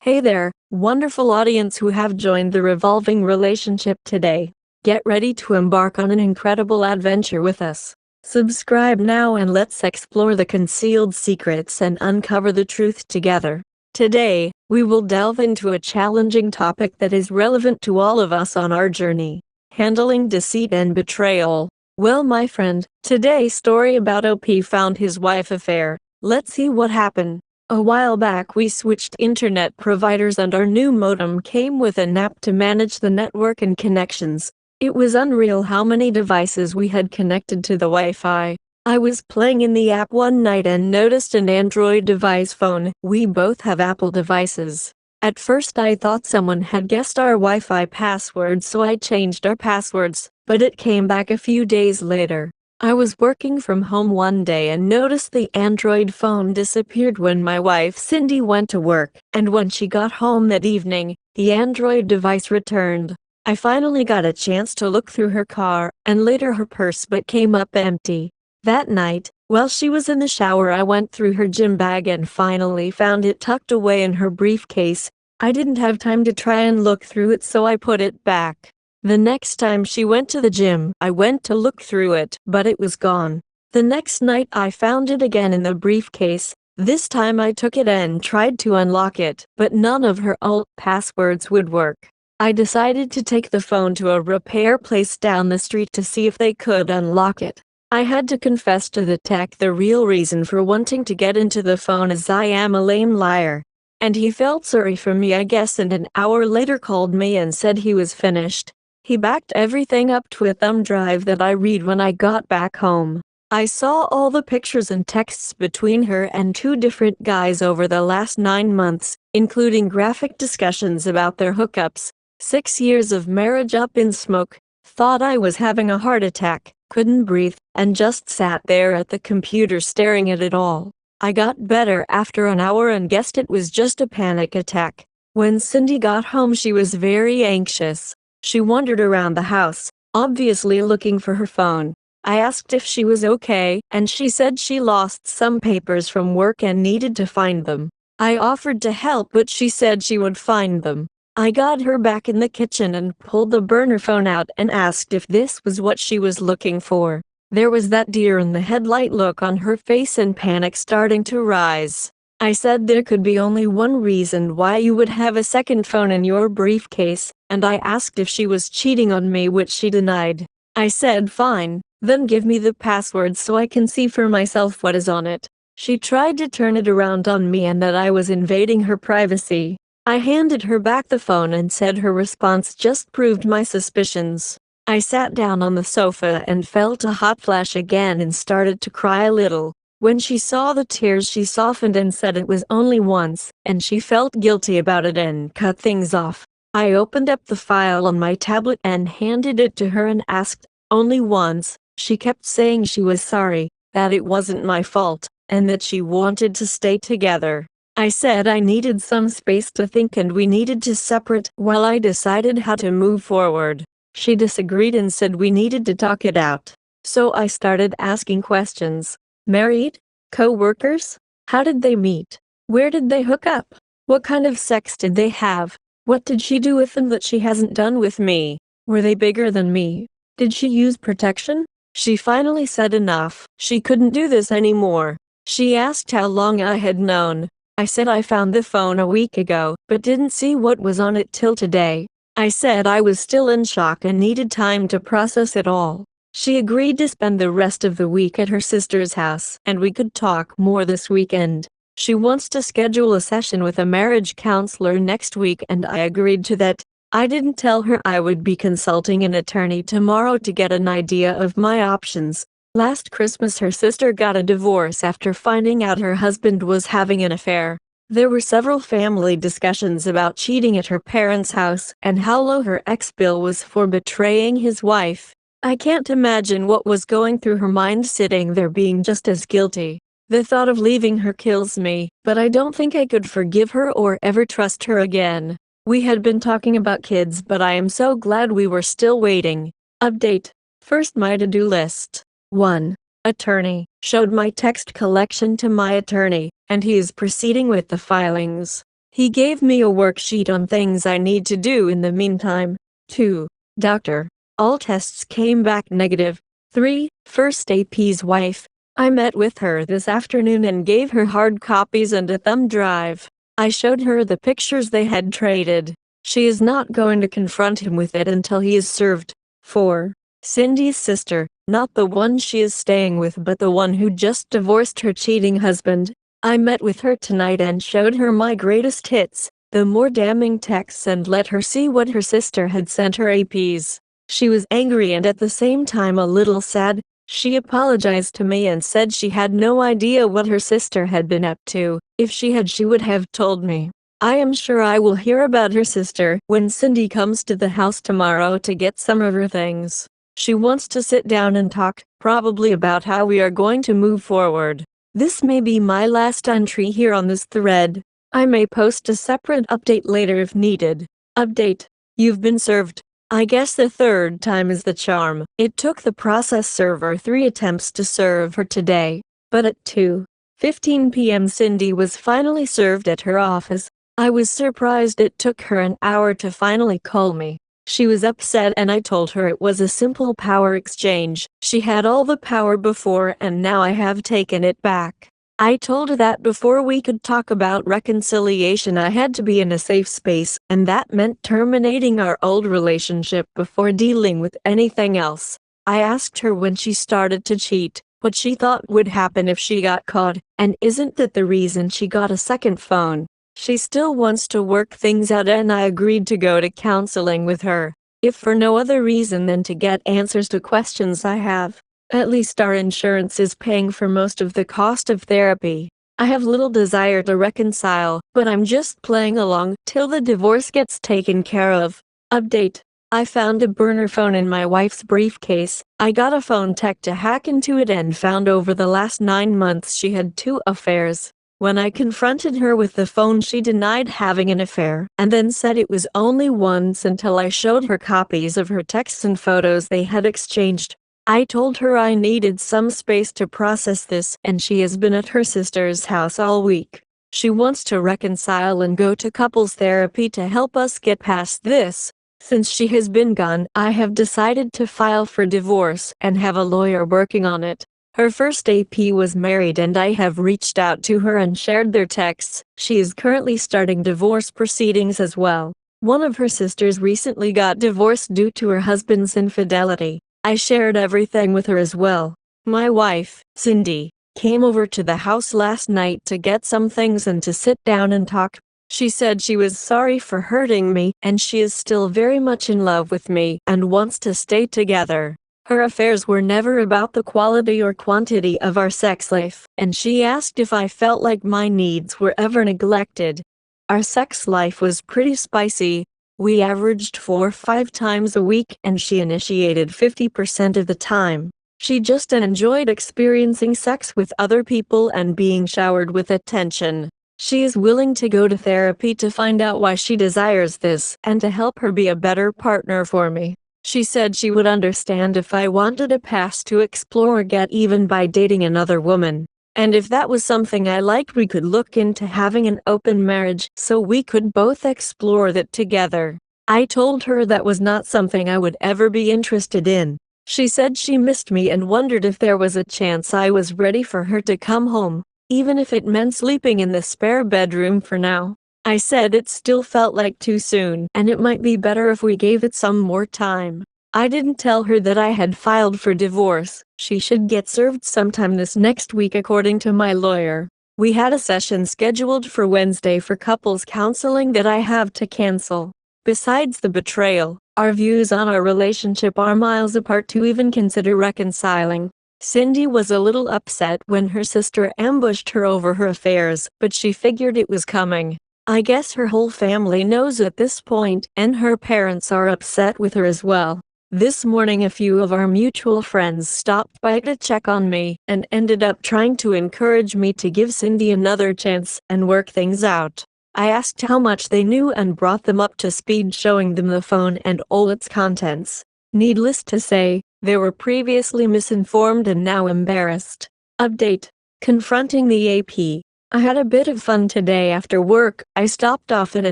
Hey there, wonderful audience who have joined the Revolving Relationship today. Get ready to embark on an incredible adventure with us. Subscribe now and let's explore the concealed secrets and uncover the truth together. Today, we will delve into a challenging topic that is relevant to all of us on our journey: handling deceit and betrayal. Well, my friend, today's story about OP found his wife affair. Let's see what happened. A while back we switched internet providers and our new modem came with an app to manage the network and connections. It was unreal how many devices we had connected to the Wi-Fi. I was playing in the app one night and noticed an Android device phone. We both have Apple devices. At first I thought someone had guessed our Wi-Fi password, so I changed our passwords, but it came back a few days later. I was working from home one day and noticed the Android phone disappeared when my wife Cindy went to work, and when she got home that evening, the Android device returned. I finally got a chance to look through her car, and later her purse but came up empty. That night, while she was in the shower, I went through her gym bag and finally found it tucked away in her briefcase. I didn't have time to try and look through it, so I put it back. The next time she went to the gym, I went to look through it, but it was gone. The next night I found it again in the briefcase. This time I took it and tried to unlock it, but none of her old passwords would work. I decided to take the phone to a repair place down the street to see if they could unlock it. I had to confess to the tech the real reason for wanting to get into the phone, as I am a lame liar. And he felt sorry for me, I guess, and an hour later called me and said he was finished. He backed everything up to a thumb drive that I read when I got back home. I saw all the pictures and texts between her and two different guys over the last 9 months, including graphic discussions about their hookups. 6 years of marriage up in smoke. Thought I was having a heart attack, couldn't breathe, and just sat there at the computer staring at it all. I got better after an hour and guessed it was just a panic attack. When Cindy got home, she was very anxious. She wandered around the house, obviously looking for her phone. I asked if she was okay, and she said she lost some papers from work and needed to find them. I offered to help, but she said she would find them. I got her back in the kitchen and pulled the burner phone out and asked if this was what she was looking for. There was that deer in the headlight look on her face and panic starting to rise. I said there could be only one reason why you would have a second phone in your briefcase, and I asked if she was cheating on me, which she denied. I said fine, then give me the password so I can see for myself what is on it. She tried to turn it around on me and that I was invading her privacy. I handed her back the phone and said her response just proved my suspicions. I sat down on the sofa and felt a hot flash again and started to cry a little. When she saw the tears, she softened and said it was only once, and she felt guilty about it and cut things off. I opened up the file on my tablet and handed it to her and asked, only once? She kept saying she was sorry, that it wasn't my fault, and that she wanted to stay together. I said I needed some space to think and we needed to separate while I decided how to move forward. She disagreed and said we needed to talk it out. So I started asking questions. Married? Co-workers? How did they meet? Where did they hook up? What kind of sex did they have? What did she do with them that she hasn't done with me? Were they bigger than me? Did she use protection? She finally said enough. She couldn't do this anymore. She asked how long I had known. I said I found the phone a week ago, but didn't see what was on it till today. I said I was still in shock and needed time to process it all. She agreed to spend the rest of the week at her sister's house, and we could talk more this weekend. She wants to schedule a session with a marriage counselor next week, and I agreed to that. I didn't tell her I would be consulting an attorney tomorrow to get an idea of my options. Last Christmas her sister got a divorce after finding out her husband was having an affair. There were several family discussions about cheating at her parents' house and how low her ex-bill was for betraying his wife. I can't imagine what was going through her mind, sitting there being just as guilty. The thought of leaving her kills me, but I don't think I could forgive her or ever trust her again. We had been talking about kids, but I am so glad we were still waiting. Update. First, my to-do list. 1. Attorney. Showed my text collection to my attorney, and he is proceeding with the filings. He gave me a worksheet on things I need to do in the meantime. 2. Doctor. All tests came back negative. 3. First AP's wife. I met with her this afternoon and gave her hard copies and a thumb drive. I showed her the pictures they had traded. She is not going to confront him with it until he is served. 4. Cindy's sister, not the one she is staying with but the one who just divorced her cheating husband. I met with her tonight and showed her my greatest hits, the more damning texts, and let her see what her sister had sent her APs. She was angry and at the same time a little sad. She apologized to me and said she had no idea what her sister had been up to. If she had, she would have told me. I am sure I will hear about her sister when Cindy comes to the house tomorrow to get some of her things. She wants to sit down and talk, probably about how we are going to move forward. This may be my last entry here on this thread. I may post a separate update later if needed. Update. You've been served. I guess the third time is the charm. It took the process server 3 attempts to serve her today, but at 2:15 p.m. Cindy was finally served at her office. I was surprised it took her an hour to finally call me. She was upset and I told her it was a simple power exchange. She had all the power before and now I have taken it back. I told her that before we could talk about reconciliation I had to be in a safe space, and that meant terminating our old relationship before dealing with anything else. I asked her when she started to cheat, what she thought would happen if she got caught, and isn't that the reason she got a second phone? She still wants to work things out and I agreed to go to counseling with her, if for no other reason than to get answers to questions I have. At least our insurance is paying for most of the cost of therapy. I have little desire to reconcile, but I'm just playing along till the divorce gets taken care of. Update. I found a burner phone in my wife's briefcase. I got a phone tech to hack into it and found over the last 9 months she had 2 affairs. When I confronted her with the phone, she denied having an affair and then said it was only once until I showed her copies of her texts and photos they had exchanged. I told her I needed some space to process this, and she has been at her sister's house all week. She wants to reconcile and go to couples therapy to help us get past this. Since she has been gone, I have decided to file for divorce and have a lawyer working on it. Her first AP was married and I have reached out to her and shared their texts. She is currently starting divorce proceedings as well. One of her sisters recently got divorced due to her husband's infidelity. I shared everything with her as well. My wife, Cindy, came over to the house last night to get some things and to sit down and talk. She said she was sorry for hurting me and she is still very much in love with me and wants to stay together. Her affairs were never about the quality or quantity of our sex life, and she asked if I felt like my needs were ever neglected. Our sex life was pretty spicy. We averaged 4 or 5 times a week and she initiated 50% of the time. She just enjoyed experiencing sex with other people and being showered with attention. She is willing to go to therapy to find out why she desires this and to help her be a better partner for me. She said she would understand if I wanted a pass to explore or get even by dating another woman. And if that was something I liked, we could look into having an open marriage so we could both explore that together. I told her that was not something I would ever be interested in. She said she missed me and wondered if there was a chance I was ready for her to come home, even if it meant sleeping in the spare bedroom for now. I said it still felt like too soon and it might be better if we gave it some more time. I didn't tell her that I had filed for divorce. She should get served sometime this next week according to my lawyer. We had a session scheduled for Wednesday for couples counseling that I have to cancel. Besides the betrayal, our views on our relationship are miles apart to even consider reconciling. Cindy was a little upset when her sister ambushed her over her affairs, but she figured it was coming. I guess her whole family knows at this point, and her parents are upset with her as well. This morning a few of our mutual friends stopped by to check on me and ended up trying to encourage me to give Cindy another chance and work things out. I asked how much they knew and brought them up to speed, showing them the phone and all its contents. Needless to say, they were previously misinformed and now embarrassed. Update. Confronting the AP. I had a bit of fun today after work. I stopped off at a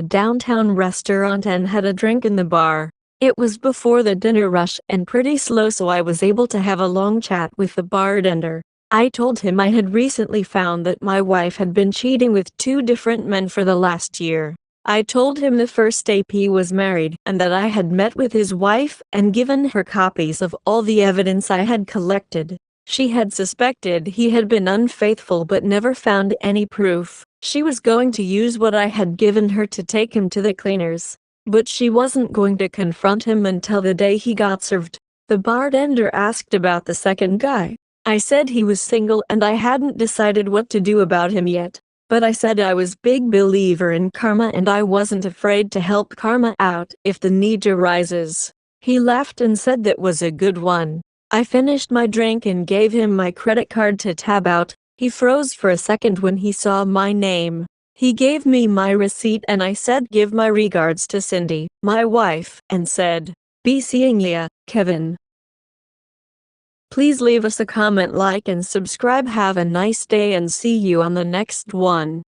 downtown restaurant and had a drink in the bar. It was before the dinner rush and pretty slow, so I was able to have a long chat with the bartender. I told him I had recently found that my wife had been cheating with 2 different men for the last year. I told him the first AP was married and that I had met with his wife and given her copies of all the evidence I had collected. She had suspected he had been unfaithful but never found any proof. She was going to use what I had given her to take him to the cleaners, but she wasn't going to confront him until the day he got served. The bartender asked about the second guy. I said he was single and I hadn't decided what to do about him yet. But I said I was big believer in karma and I wasn't afraid to help karma out if the need arises. He laughed and said that was a good one. I finished my drink and gave him my credit card to tab out. He froze for a second when he saw my name. He gave me my receipt and I said give my regards to Cindy, my wife, and said, "Be seeing ya, Kevin." Please leave us a comment, like and subscribe. Have a nice day and see you on the next one.